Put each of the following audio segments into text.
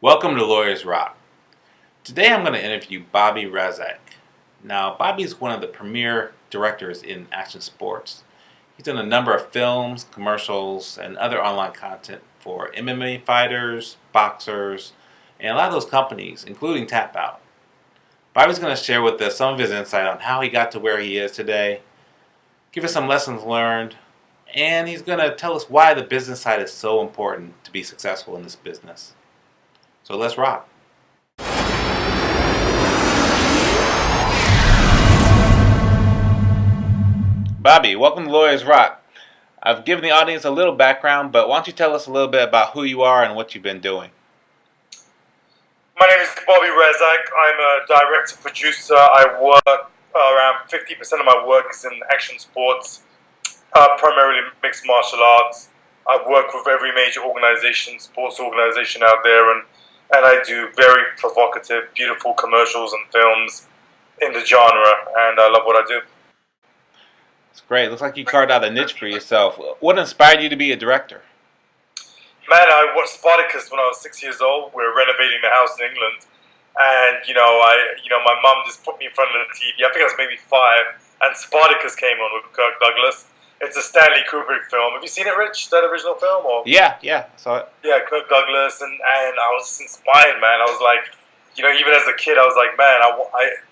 Welcome to Lawyers Rock. Today I'm going to interview Bobby Razak. Now, Bobby's one of the premier directors in action sports. He's done a number of films, commercials, and other online content for MMA fighters, boxers, and a lot of those companies, including Tap Out. Bobby's going to share with us some of his insight on how he got to where he is today, give us some lessons learned, and he's going to tell us why the business side is so important to be successful in this business. So let's rock. Bobby, welcome to Lawyers Rock. I've given the audience a little background, but why don't you tell us a little bit about who you are and what you've been doing? My name is Bobby Razak. I'm a director, producer. I work around 50% of my work is in action sports, primarily mixed martial arts. I've worked with every major organization, sports organization out there, and I do very provocative, beautiful commercials and films in the genre, and I love what I do. It's great. Looks like you carved out a niche for yourself. What inspired you to be a director? Man, I watched Spartacus when I was 6 years old. We were renovating the house in England, and my mum just put me in front of the TV. I think I was maybe 5, and Spartacus came on with Kirk Douglas. It's a Stanley Kubrick film. Have you seen it, Rich? That original film? Or? Yeah, I saw it. Yeah, Kirk Douglas, and I was just inspired, man. I was like, even as a kid, I was like, man,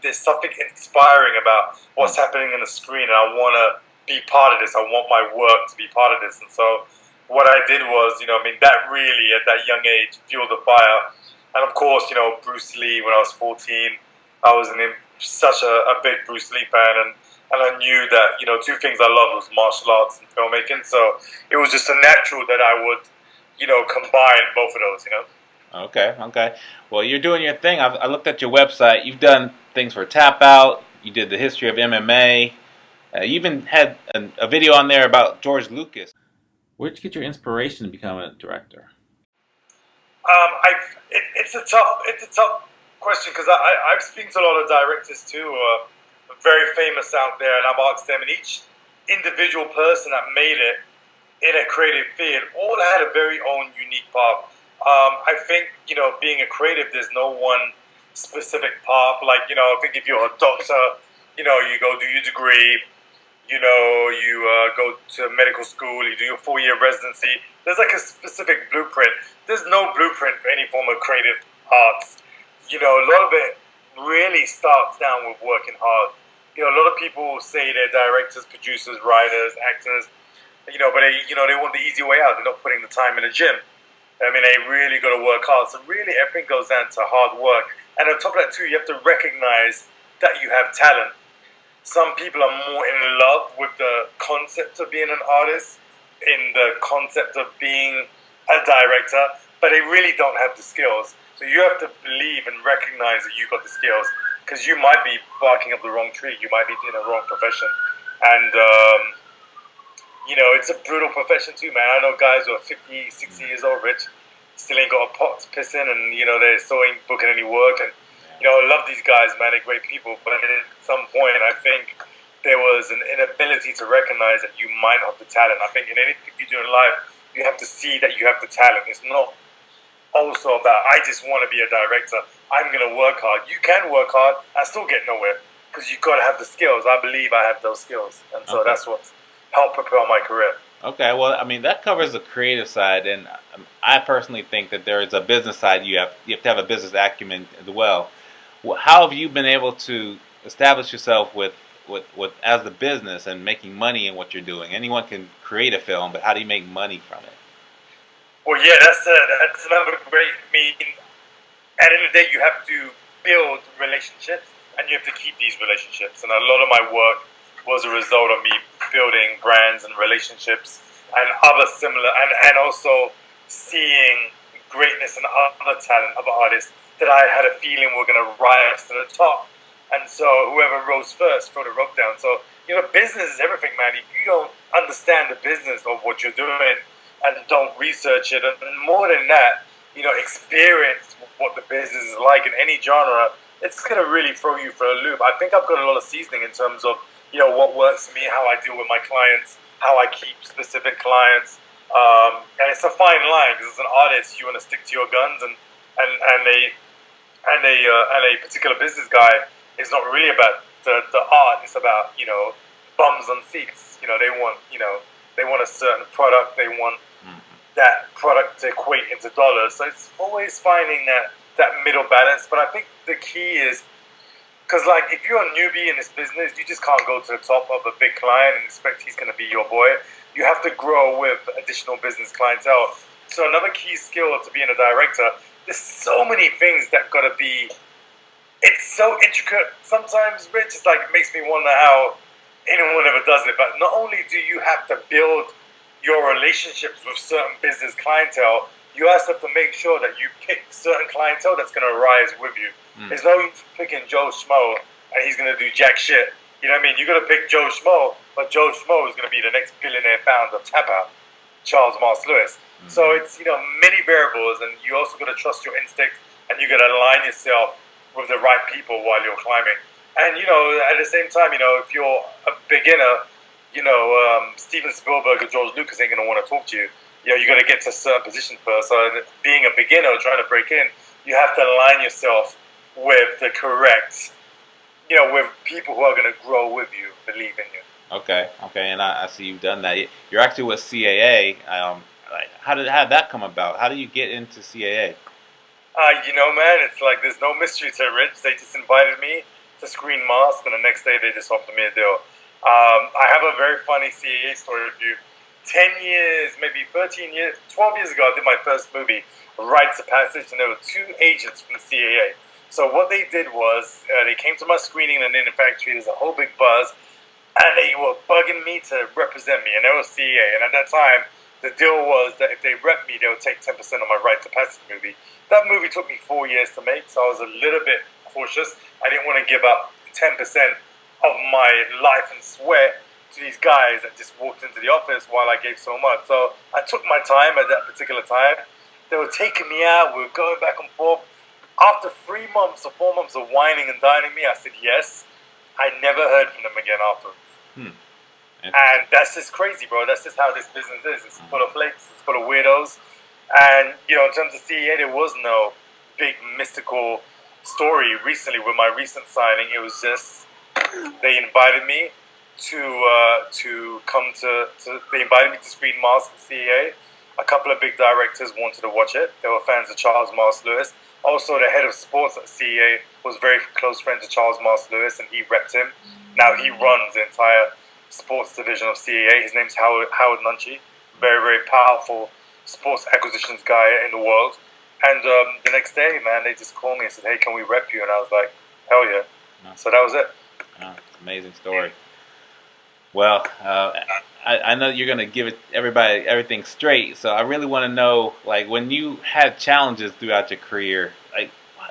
there's something inspiring about what's happening in the screen, and I want to be part of this. I want my work to be part of this. And so what I did was, that really, at that young age, fueled the fire. And of course, Bruce Lee, when I was 14, I was such a big Bruce Lee fan, and I knew that, two things I loved was martial arts and filmmaking. So it was just a natural that I would, combine both of those, Okay. Well, you're doing your thing. I looked at your website. You've done things for Tap Out. You did the history of MMA. You even had a video on there about George Lucas. Where'd you get your inspiration to become a director? It's a tough question, because I've spoken to a lot of directors too who are very famous out there, and I've asked them, and each individual person that made it in a creative field all had a very own unique path. I think, being a creative, there's no one specific path. Like, I think if you're a doctor, you go do your degree, you go to medical school, you do your 4-year residency. There's like a specific blueprint. There's no blueprint for any form of creative arts. A lot of it really starts down with working hard. A lot of people say they're directors, producers, writers, actors, but they want the easy way out. They're not putting the time in the gym. I mean, they really got to work hard. So really, everything goes down to hard work. And on top of that, too, you have to recognize that you have talent. Some people are more in love with the concept of being an artist, in the concept of being a director, but they really don't have the skills. So you have to believe and recognize that you got the skills, because you might be barking up the wrong tree. You might be in the wrong profession. And, it's a brutal profession too, man. I know guys who are 50, 60 years old, Rich, still ain't got a pot to piss in, and, they still ain't booking any work. And, I love these guys, man. They're great people. But at some point, I think there was an inability to recognize that you might have the talent. I think in anything you do in life, you have to see that you have the talent. It's not also about, I just want to be a director. I'm going to work hard. You can work hard and still get nowhere, because you've got to have the skills. I believe I have those skills. And so that's what's helped propel my career. Okay, well, I mean, that covers the creative side, and I personally think that there is a business side. You have to have a business acumen as well. How have you been able to establish yourself with as the business and making money in what you're doing? Anyone can create a film, but how do you make money from it? Well, yeah, that's another great. I mean, at the end of the day, you have to build relationships, and you have to keep these relationships. And a lot of my work was a result of me building brands and relationships and other similar, and also seeing greatness in other talent, other artists that I had a feeling were going to rise to the top. And so whoever rose first throw the rope down. So, business is everything, man. If you don't understand the business of what you're doing and don't research it, and more than that, experience what the business is like in any genre, it's going to really throw you for a loop. I think I've got a lot of seasoning in terms of, what works for me, how I deal with my clients, how I keep specific clients. And it's a fine line, because as an artist, you want to stick to your guns, and and a particular business guy is not really about the art. It's about bums on seats. They want a certain product. They want that product to equate into dollars. So it's always finding that middle balance. But I think the key is, because like if you're a newbie in this business, you just can't go to the top of a big client and expect he's going to be your boy. You have to grow with additional business clientele. So another key skill to being a director, there's so many things that got to be. It's so intricate. Sometimes, Rich, it's like it makes me wonder how anyone ever does it. But not only do you have to build your relationships with certain business clientele, you also have to make sure that you pick certain clientele that's going to rise with you. There's no use picking Joe Schmo and he's going to do jack shit. You know what I mean? You got to pick Joe Schmo, but Joe Schmo is going to be the next billionaire founder of Tap Out, Charles Mars Lewis. So it's many variables, and you also got to trust your instinct, and you got to align yourself with the right people while you're climbing. And at the same time, if you're a beginner, Steven Spielberg or George Lucas ain't gonna want to talk to you. You got to get to a certain position first. So being a beginner trying to break in, you have to align yourself with the correct, with people who are going to grow with you, believe in you. Okay, and I see you've done that. You're actually with CAA. How did that come about? How do you get into CAA? Man, it's like there's no mystery to it, Rich. They just invited me to screen Mask, and the next day they just offered me a deal. I have a very funny CAA story with you. 10 years, maybe 13 years, 12 years ago, I did my first movie, Rites of Passage, and there were 2 agents from the CAA. So what they did was, they came to my screening in the factory, there's a whole big buzz, and they were bugging me to represent me, and they were CAA. And at that time, the deal was that if they rep me, they would take 10% of my Rites of Passage movie. That movie took me 4 years to make, so I was a little bit cautious. I didn't want to give up 10% of my life and sweat to these guys that just walked into the office while I gave so much. So I took my time at that particular time. They were taking me out, we were going back and forth. After 3 months or 4 months of whining and dining me, I said yes. I never heard from them again afterwards. And that's just crazy, bro. That's just how this business is. It's full of flakes, it's full of weirdos. And, in terms of CEA, there was no big mystical story recently with my recent signing. It was just, they invited me to come to they invited me to screen Mask at CEA. A couple of big directors wanted to watch it. They were fans of Charles Mars Lewis. Also, the head of sports at CEA was very close friend to Charles Mars Lewis, and he repped him. Now he runs the entire sports division of CEA. His name's Howard Nunchi. Very, very powerful sports acquisitions guy in the world. And the next day, man, they just called me and said, "Hey, can we rep you?" And I was like, "Hell yeah!" So that was it. Amazing story. Well, I know you're gonna give everybody everything straight. So I really want to know, like, when you had challenges throughout your career, like,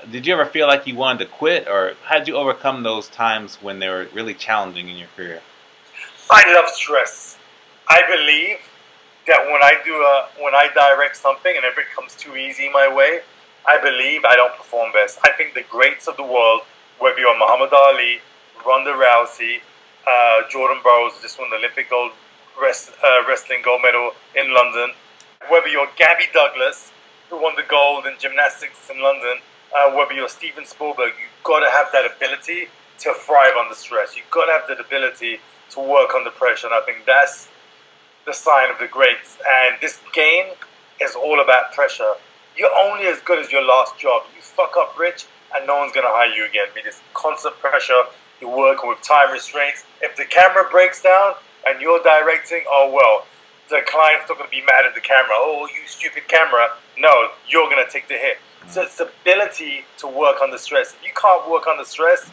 did you ever feel like you wanted to quit, or how did you overcome those times when they were really challenging in your career? I love stress. I believe that when I direct something and if it comes too easy my way, I believe I don't perform best. I think the greats of the world, whether you're Muhammad Ali, Ronda Rousey, Jordan Burroughs just won the Olympic wrestling gold medal in London, whether you're Gabby Douglas, who won the gold in gymnastics in London, whether you're Steven Spielberg, you've got to have that ability to thrive under stress. You've got to have that ability to work under pressure, and I think that's the sign of the greats. And this game is all about pressure. You're only as good as your last job. You fuck up, Rich, and no one's going to hire you again. I mean, there's constant pressure. You're working with time restraints. If the camera breaks down and you're directing, oh well, the client's not going to be mad at the camera. Oh, you stupid camera. No, you're going to take the hit. So it's the ability to work under stress. If you can't work under stress,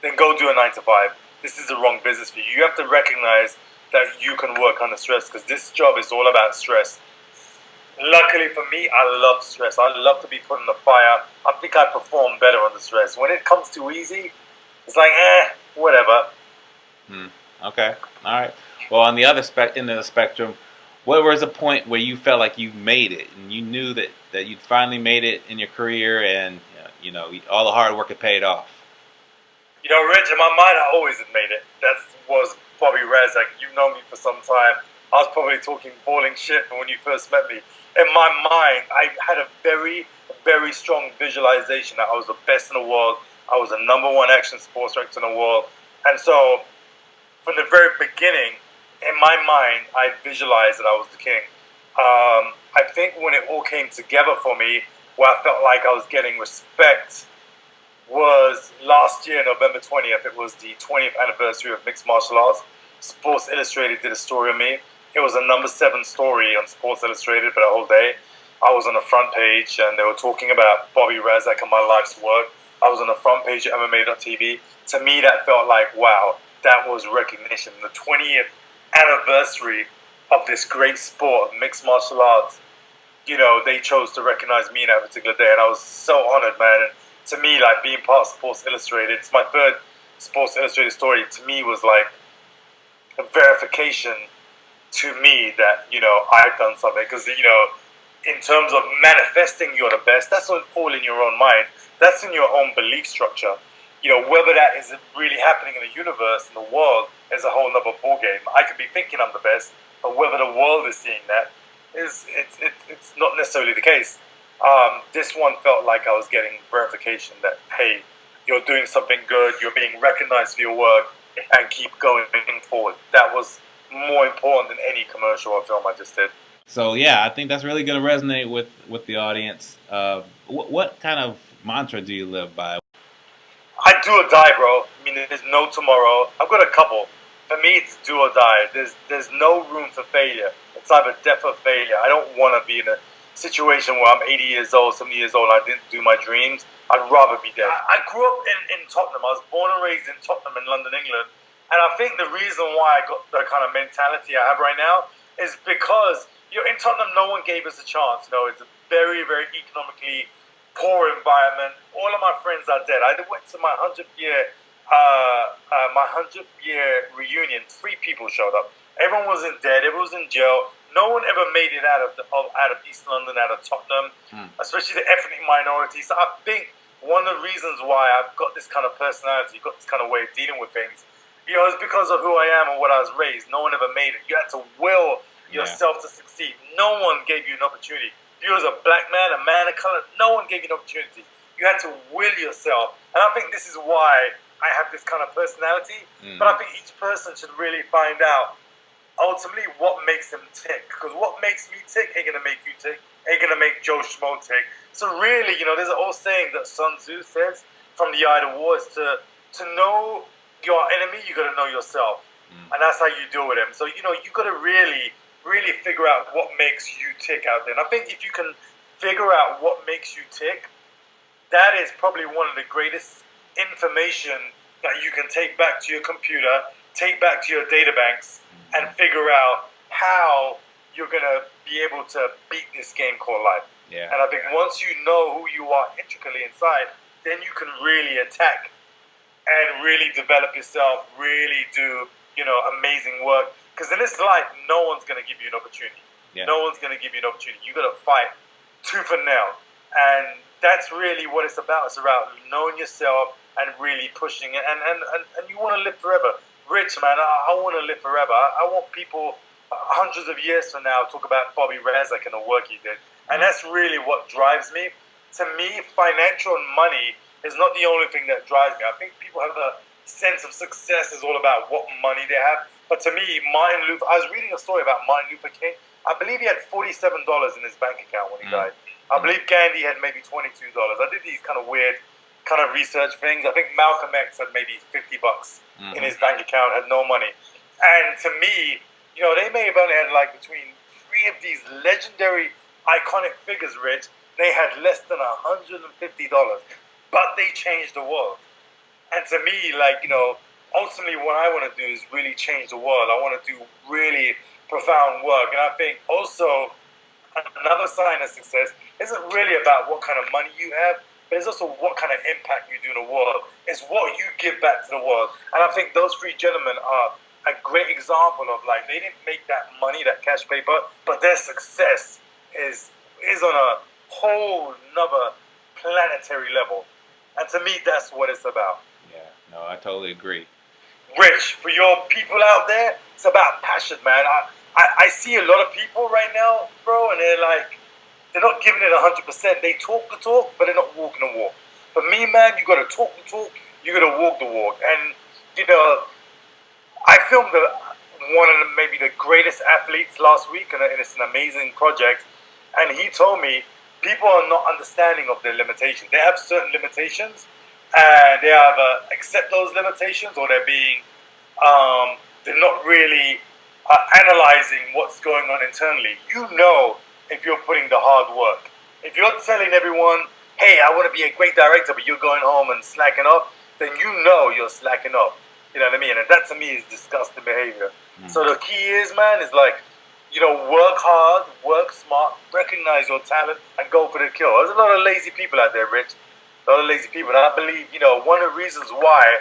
then go do a 9 to 5. This is the wrong business for you. You have to recognize that you can work under stress, because this job is all about stress. Luckily for me, I love stress. I love to be put in the fire. I think I perform better under stress. When it comes too easy, it's like, whatever. Okay, all right. Well, on the other end of the spectrum, what was a point where you felt like you made it, and you knew that you'd finally made it in your career, and all the hard work had paid off? Rich, in my mind, I always had made it. That was probably Razak. You've known me for some time. I was probably talking boiling shit when you first met me. In my mind, I had a very, very strong visualization that I was the best in the world. I was the #1 action sports director in the world. And so, from the very beginning, in my mind, I visualized that I was the king. I think when it all came together for me, where I felt like I was getting respect, was last year, November 20th. It was the 20th anniversary of mixed martial arts. Sports Illustrated did a story on me. It was a #7 story on Sports Illustrated for the whole day. I was on the front page, and they were talking about Bobby Razak and my life's work. I was on the front page of MMA.tv. To me, that felt like, wow, that was recognition. The 20th anniversary of this great sport of mixed martial arts. You know, they chose to recognize me in that particular day, and I was so honored, man. And to me, like, being part of Sports Illustrated, it's my third Sports Illustrated story, to me was like a verification to me that, you know, I've done something. Because, you know, in terms of manifesting you're the best, that's all in your own mind. That's in your own belief structure. You know, whether that is really happening in the universe, in the world, is a whole nother ballgame. I could be thinking I'm the best, but whether the world is seeing that, it's not necessarily the case. This one felt like I was getting verification that, hey, you're doing something good, you're being recognized for your work, and keep going forward. That was more important than any commercial or film I just did. So yeah, I think that's really going to resonate with the audience. What kind of mantra do you live by? I do or die, bro. I mean, there's no tomorrow. I've got a couple. For me, it's do or die. There's no room for failure. It's either death or failure. I don't want to be in a situation where I'm 80 years old, 70 years old, and I didn't do my dreams. I'd rather be dead. I grew up in Tottenham. I was born and raised in Tottenham in London, England. And I think the reason why I got the kind of mentality I have right now is because, you know, in Tottenham, no one gave us a chance. You know, it's a very, very economically poor environment. All of my friends are dead. I went to my 100th year reunion. 3 people showed up. Everyone was dead. Everyone was in jail. No one ever made it out of East London, out of Tottenham, especially the ethnic minorities. So I think one of the reasons why I've got this kind of personality, got this kind of way of dealing with things, you know, is because of who I am and what I was raised. No one ever made it. You had to will yourself to succeed. No one gave you an opportunity. If you was a black man, a man of color, no one gave you an opportunity. You had to will yourself. And I think this is why I have this kind of personality. But I think each person should really find out ultimately what makes them tick. Because what makes me tick ain't going to make you tick, ain't going to make Joe Schmo tick. So really, you know, there's an old saying that Sun Tzu says from the Art of War is to know your enemy, you got to know yourself. And that's how you deal with them. So, you know, you got to really figure out what makes you tick out there. And I think if you can figure out what makes you tick, that is probably one of the greatest information that you can take back to your computer, take back to your data banks, and figure out how you're going to be able to beat this game called life. Yeah. And I think once you know who you are intricately inside, then you can really attack and really develop yourself, really do, you know, amazing work. Because in this life, no one's going to give you an opportunity. Yeah. No one's going to give you an opportunity. You got to fight tooth and nail. And that's really what it's about. It's about knowing yourself and really pushing it. And you want to live forever. Rich, man, I want to live forever. I want people hundreds of years from now talk about Bobby Razak and the work he did. And that's really what drives me. To me, financial and money is not the only thing that drives me. I think people have a sense of success is all about what money they have. But to me, I was reading a story about Martin Luther King. I believe he had $47 in his bank account when he died. I believe Gandhi had maybe $22. I did these kind of weird kind of research things. I think Malcolm X had maybe $50 in his bank account, had no money. And to me, you know, they may have only had like between 3 of these legendary, iconic figures, Rich. They had less than $150, but they changed the world. And to me, like, you know, ultimately what I want to do is really change the world. I want to do really profound work. And I think also another sign of success isn't really about what kind of money you have, but it's also what kind of impact you do in the world. It's what you give back to the world. And I think those 3 gentlemen are a great example of, like, they didn't make that money, that cash paper, but their success is on a whole nother planetary level. And to me, that's what it's about. Yeah, no, I totally agree. Rich, for your people out there, it's about passion, man. I see a lot of people right now, bro, and they're not giving it 100%. They talk the talk, but they're not walking the walk. For me, man, you got to talk the talk, you got to walk the walk. And I filmed one of maybe the greatest athletes last week, and it's an amazing project. And he told me people are not understanding of their limitations. They have certain limitations, and they either accept those limitations, or they're not really analyzing what's going on internally. If you're putting the hard work. If you're telling everyone, hey, I want to be a great director, but you're going home and slacking up, then you're slacking up. You know what I mean? And that to me is disgusting behavior. So the key is, man, is work hard, work smart, recognize your talent, and go for the kill. There's a lot of lazy people out there, Rich. A lot of lazy people. And I believe, one of the reasons why,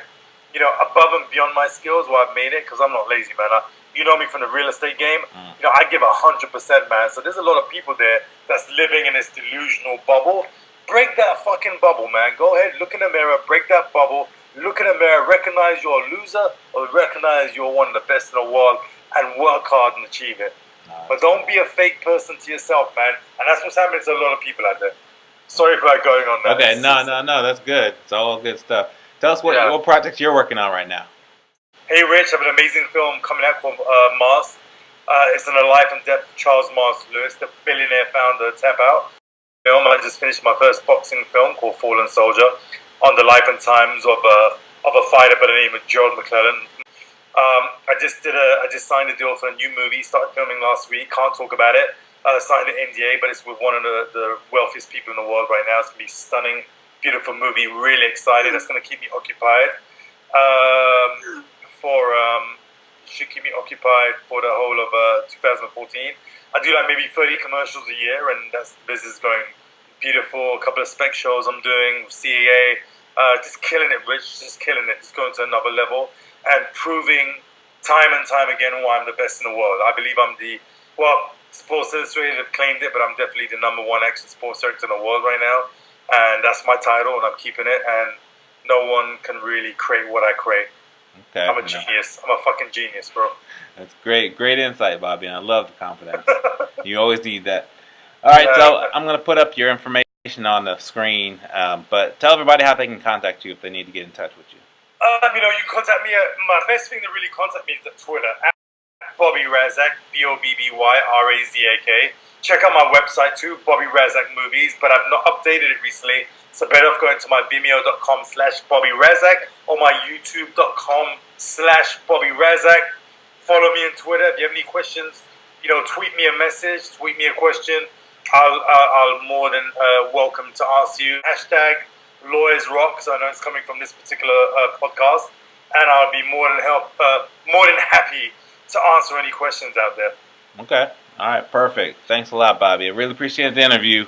above and beyond my skills, why I've made it, because I'm not lazy, man. You know me from the real estate game. I give 100%, man. So there's a lot of people there that's living in this delusional bubble. Break that fucking bubble, man. Go ahead, look in the mirror, break that bubble. Look in the mirror, recognize you're a loser, or recognize you're one of the best in the world, and work hard and achieve it. But don't be a fake person to yourself, man. And that's what's happening to a lot of people out there. Sorry for going on that. Okay, no, that's good. It's all good stuff. Tell us what projects you're working on right now. Hey, Rich, I have an amazing film coming out called Mars. It's on the life and death of Charles Mars Lewis, the billionaire founder of Tap Out. I just finished my first boxing film called Fallen Soldier, on the life and times of a fighter by the name of Gerald McClellan. I just signed a deal for a new movie. Started filming last week. Can't talk about it. Signed an NDA, but it's with one of the wealthiest people in the world right now. It's gonna be a stunning, beautiful movie. Really excited. That's gonna keep me occupied. Should keep me occupied for the whole of 2014. I do maybe 30 commercials a year, and that's the business going beautiful. A couple of spec shows I'm doing with CAA. Just killing it, Rich. Just killing it. Just going to another level and proving time and time again why I'm the best in the world. I believe I'm Sports Illustrated have claimed it, but I'm definitely the #1 action sports director in the world right now. And that's my title, and I'm keeping it. And no one can really create what I create. Okay, I'm a genius. I'm a fucking genius, bro. That's great. Great insight, Bobby. And I love the confidence. You always need that. All right, so I'm going to put up your information on the screen, but tell everybody how they can contact you if they need to get in touch with you. You can contact me. My best thing to really contact me is at Twitter, at Bobby Razak, BobbyRazak. Check out my website too, Bobby Razak Movies, but I've not updated it recently, so better off going to my Vimeo.com/Bobby Razak or my YouTube.com/Bobby Razak. Follow me on Twitter. If you have any questions, tweet me a message, tweet me a question. I'll more than welcome to ask you. #LawyersRock, so I know it's coming from this particular podcast, and I'll be more than happy to answer any questions out there. Okay. All right. Perfect. Thanks a lot, Bobby. I really appreciate the interview.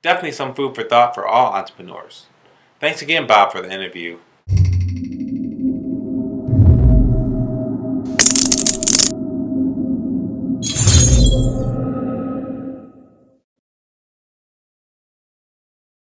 Definitely some food for thought for all entrepreneurs. Thanks again, Bob, for the interview.